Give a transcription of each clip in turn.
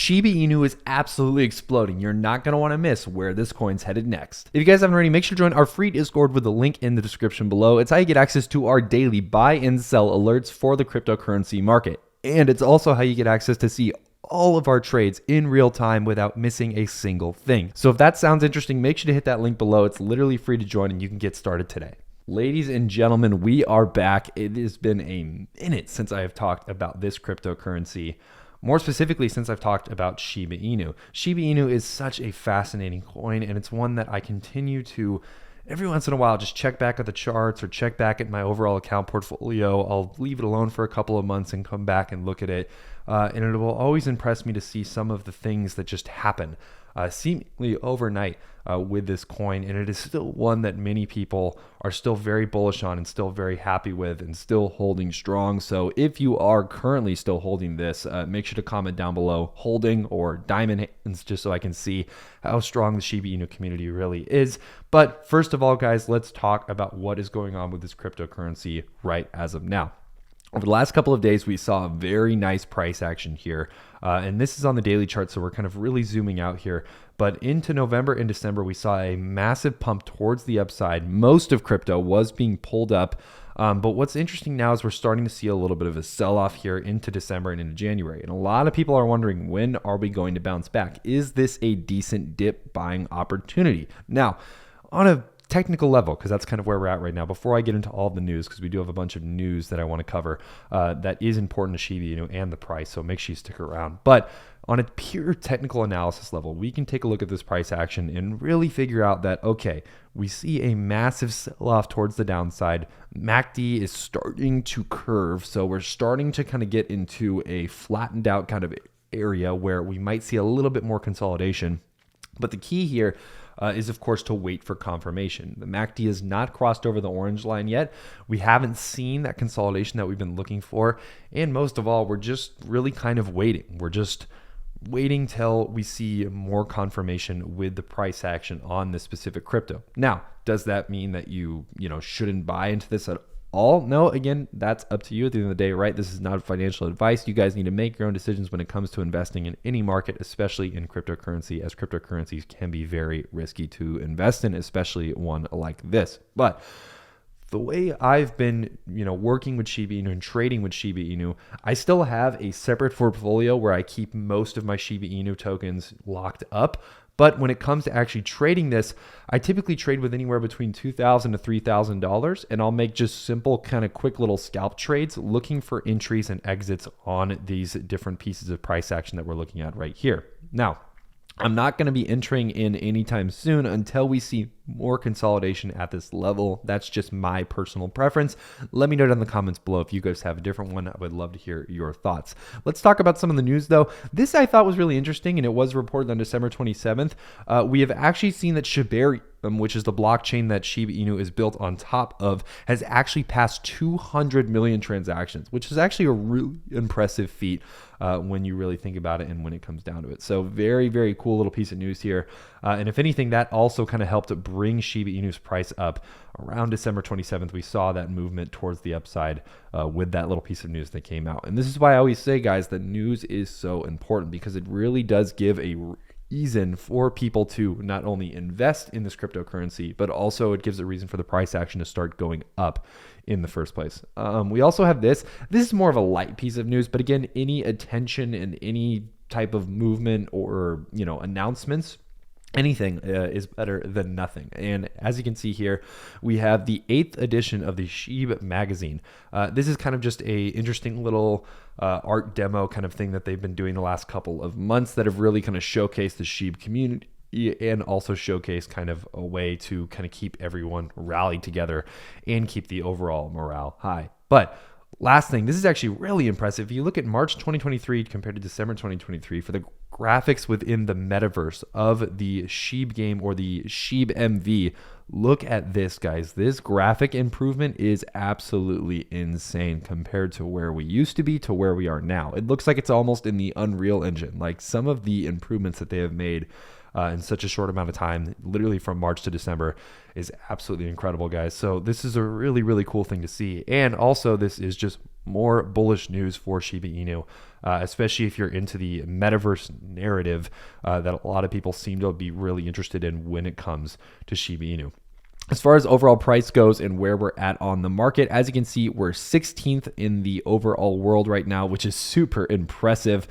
Shiba Inu is absolutely exploding. You're not going to want to miss where this coin's headed next. If you guys haven't already, make sure to join our free Discord with the link in the description below. It's how you get access to our daily buy and sell alerts for the cryptocurrency market. And it's also how you get access to see all of our trades in real time without missing a single thing. So if that sounds interesting, make sure to hit that link below. It's literally free to join and you can get started today. Ladies and gentlemen, we are back. It has been a minute since I have talked about this cryptocurrency. More specifically, since I've talked about Shiba Inu. Shiba Inu is such a fascinating coin, and it's one that I continue to, every once in a while, just check back at the charts or check back at my overall account portfolio. I'll leave it alone for a couple of months and come back and look at it. And it will always impress me to see some of the things that just happen seemingly overnight with this coin. And it is still one that many people are still very bullish on and still very happy with and still holding strong. So if you are currently still holding this, make sure to comment down below holding or diamond hands, just so I can see how strong the Shiba Inu community really is. But first of all, guys, let's talk about what is going on with this cryptocurrency right as of now. Over the last couple of days, we saw a very nice price action here. And this is on the daily chart, so we're kind of really zooming out here. But into November and December, we saw a massive pump towards the upside. Most of crypto was being pulled up. But what's interesting now is we're starting to see a little bit of a sell-off here into December and into January. And a lot of people are wondering, when are we going to bounce back? Is this a decent dip buying opportunity? Now, on a technical level, because that's kind of where we're at right now, before I get into all of the news, because we do have a bunch of news that I want to cover that is important to Shiba Inu and the price, so make sure you stick around. But on a pure technical analysis level, we can take a look at this price action and really figure out that, okay, we see a massive sell-off towards the downside. MACD is starting to curve, so we're starting to kind of get into a flattened out kind of area where we might see a little bit more consolidation. But the key here is, of course, to wait for confirmation. The MACD has not crossed over the orange line yet. We haven't seen that consolidation that we've been looking for. And most of all, we're just really kind of waiting. We're just waiting till we see more confirmation with the price action on this specific crypto. Now, does that mean that you shouldn't buy into this at all? No, again, that's up to you at the end of the day, right? This is not financial advice. You guys need to make your own decisions when it comes to investing in any market, especially in cryptocurrency, as cryptocurrencies can be very risky to invest in, especially one like this. But the way I've been, working with Shiba Inu and trading with Shiba Inu, I still have a separate portfolio where I keep most of my Shiba Inu tokens locked up. But when it comes to actually trading this, I typically trade with anywhere between $2,000 to $3,000, and I'll make just simple kind of quick little scalp trades looking for entries and exits on these different pieces of price action that we're looking at right here. Now, I'm not going to be entering in anytime soon until we see more consolidation at this level. That's just my personal preference. Let me know down in the comments below if you guys have a different one. I would love to hear your thoughts. Let's talk about some of the news though. This I thought was really interesting, and it was reported on December 27th. We have actually seen that shibarium, which is the blockchain that Shiba Inu is built on top of, has actually passed 200 million transactions, which is actually a really impressive feat when you really think about it and when it comes down to it. So very, very cool little piece of news here. And if anything, that also kind of helped bring Shiba Inu's price up. Around December 27th, we saw that movement towards the upside with that little piece of news that came out. And this is why I always say, guys, that news is so important, because it really does give a reason for people to not only invest in this cryptocurrency, but also it gives a reason for the price action to start going up in the first place. We also have this. This is more of a light piece of news, but again, any attention and any type of movement or announcements, anything is better than nothing. And as you can see here, we have the 8th edition of the SHIB magazine. This is kind of just a interesting little art demo kind of thing that they've been doing the last couple of months that have really kind of showcased the SHIB community and also showcase kind of a way to kind of keep everyone rallied together and keep the overall morale high. But last thing, this is actually really impressive. If you look at March 2023 compared to December 2023 for the graphics within the Metaverse of the SHIB game or the SHIB MV, Look at this, guys. This graphic improvement is absolutely insane compared to where we used to be to where we are now. It looks like it's almost in the Unreal Engine. Like, some of the improvements that they have made in such a short amount of time, literally from March to December, is absolutely incredible, guys. So this is a really, really cool thing to see. And also, this is just more bullish news for Shiba Inu, especially if you're into the metaverse narrative that a lot of people seem to be really interested in when it comes to Shiba Inu. As far as overall price goes and where we're at on the market, as you can see, we're 16th in the overall world right now, which is super impressive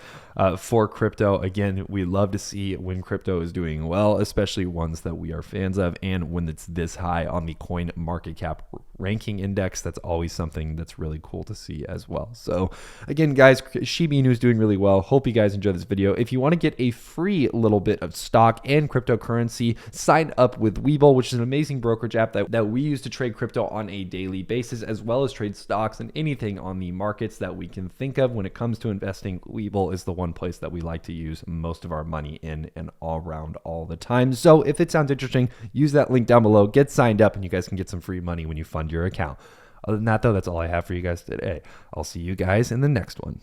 for crypto. Again, we love to see when crypto is doing well, especially ones that we are fans of, and when it's this high on the coin market cap ranking index. That's always something that's really cool to see as well. So again, guys, Shiba Inu is doing really well. Hope you guys enjoyed this video. If you want to get a free little bit of stock and cryptocurrency, sign up with WEBULL, which is an amazing brokerage app that we use to trade crypto on a daily basis, as well as trade stocks and anything on the markets that we can think of. When it comes to investing, WEBULL is the one place that we like to use most of our money in and all around all the time. So if it sounds interesting, use that link down below, get signed up, and you guys can get some free money when you fund your account. Other than that, though, that's all I have for you guys today. I'll see you guys in the next one.